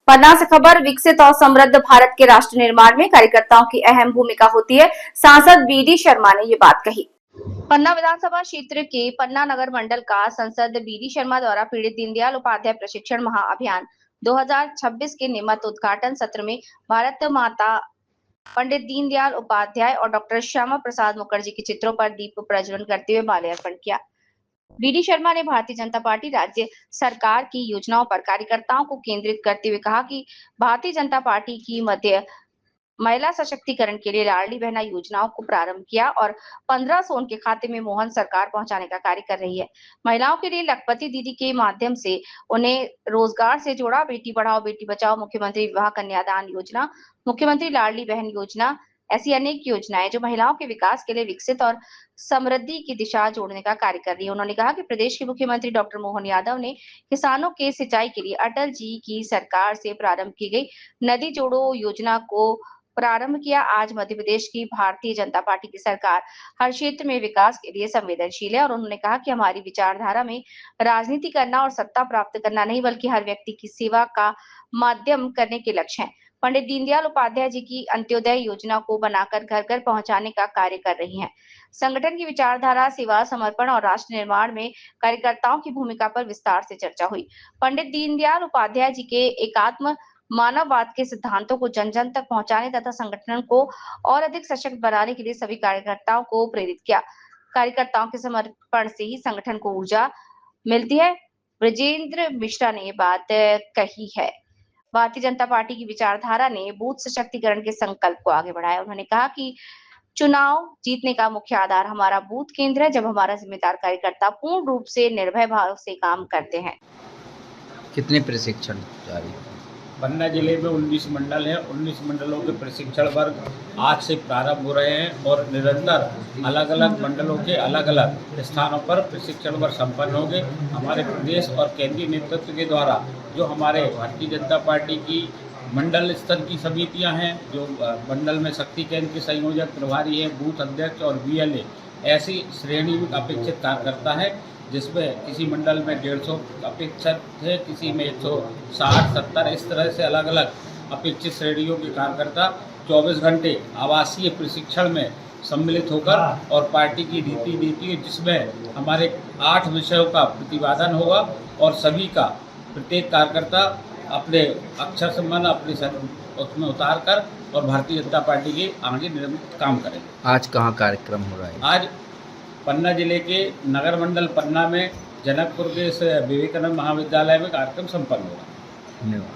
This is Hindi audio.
पन्ना से खबर। विकसित और समृद्ध भारत के राष्ट्र निर्माण में कार्यकर्ताओं की अहम भूमिका होती है। सांसद बीडी शर्मा ने ये बात कही। पन्ना विधानसभा क्षेत्र के पन्ना नगर मंडल का सांसद बीडी शर्मा द्वारा पीड़ित दीनदयाल उपाध्याय प्रशिक्षण महाअभियान 2026 के निमित्त उद्घाटन सत्र में भारत माता पंडित दीनदयाल उपाध्याय और डॉक्टर श्यामा प्रसाद मुखर्जी के चित्रों पर दीप प्रज्वलन करते हुए माल्यार्पण किया। बीडी शर्मा ने भारतीय जनता पार्टी राज्य सरकार की योजनाओं पर कार्यकर्ताओं को केंद्रित करते हुए कहा कि भारतीय जनता पार्टी की मध्य महिला सशक्तिकरण के लिए लाडली बहना योजनाओं को प्रारंभ किया और 1500 उनके खाते में मोहन सरकार पहुंचाने का कार्य कर रही है। महिलाओं के लिए लखपति दीदी के माध्यम से उन्हें रोजगार से जोड़ा। बेटी पढ़ाओ बेटी बचाओ, मुख्यमंत्री विवाह कन्यादान योजना, मुख्यमंत्री लाडली बहन योजना, ऐसी अनेक योजनाएं जो महिलाओं के विकास के लिए विकसित और समृद्धि की दिशा जोड़ने का कार्य कर रही है। उन्होंने कहा कि प्रदेश के मुख्यमंत्री डॉक्टर मोहन यादव ने किसानों के सिंचाई के लिए अटल जी की सरकार से प्रारंभ की गई नदी जोड़ो योजना को प्रारंभ किया। आज मध्य प्रदेश की भारतीय जनता पार्टी की सरकार हर क्षेत्र में विकास के लिए संवेदनशील है और उन्होंने कहा कि हमारी विचारधारा में राजनीति करना और सत्ता प्राप्त करना नहीं बल्कि हर व्यक्ति की सेवा का माध्यम करने के लक्ष्य है। पंडित दीनदयाल उपाध्याय जी की अंत्योदय योजना को बनाकर घर घर पहुंचाने का कार्य कर रही हैं। संगठन की विचारधारा, सेवा, समर्पण और राष्ट्र निर्माण में कार्यकर्ताओं की भूमिका पर विस्तार से चर्चा हुई। पंडित दीनदयाल उपाध्याय जी के एकात्म मानववाद के सिद्धांतों को जन जन तक पहुंचाने तथा संगठन को और अधिक सशक्त बनाने के लिए सभी कार्यकर्ताओं को प्रेरित किया। कार्यकर्ताओं के समर्पण से ही संगठन को ऊर्जा मिलती है। ब्रजेंद्र मिश्रा ने ये बात कही है। भारतीय जनता पार्टी की विचारधारा ने बूथ सशक्तिकरण के संकल्प को आगे बढ़ाया। उन्होंने कहा कि चुनाव जीतने का मुख्य आधार हमारा बूथ केंद्र है। जब हमारा जिम्मेदार कार्यकर्ता पूर्ण रूप से निर्भय भाव से काम करते हैं। कितने प्रशिक्षण जारी है? पन्ना जिले में 19 मंडल हैं। 19 मंडलों के प्रशिक्षण वर्ग आज से प्रारंभ हो रहे हैं और निरंतर अलग अलग मंडलों के अलग अलग स्थानों पर प्रशिक्षण वर्ग संपन्न होंगे। हमारे प्रदेश और केंद्रीय नेतृत्व के द्वारा जो हमारे भारतीय जनता पार्टी की मंडल स्तर की समितियां हैं, जो मंडल में शक्ति केंद्र के संयोजक प्रभारी हैं, बूथ अध्यक्ष और बीएलए, ऐसी श्रेणी अपेक्षित कार्यकर्ता है जिसमें किसी मंडल में 150 अपेक्षित है, किसी में 160-70, इस तरह से अलग अलग अपेक्षित श्रेणियों के कार्यकर्ता 24 घंटे आवासीय प्रशिक्षण में सम्मिलित होकर और पार्टी की रीति नीति जिसमें हमारे 8 विषयों का प्रतिपादन होगा और सभी का प्रत्येक कार्यकर्ता अपने अक्षर सम्मान अपने उसमें उतार कर और भारतीय जनता पार्टी के आगे नियमित काम करेंगे। आज कहाँ कार्यक्रम हो रहा है? आज पन्ना जिले के नगर मंडल पन्ना में जनकपुर के विवेकानंद महाविद्यालय में कार्यक्रम संपन्न हो रहा है। धन्यवाद।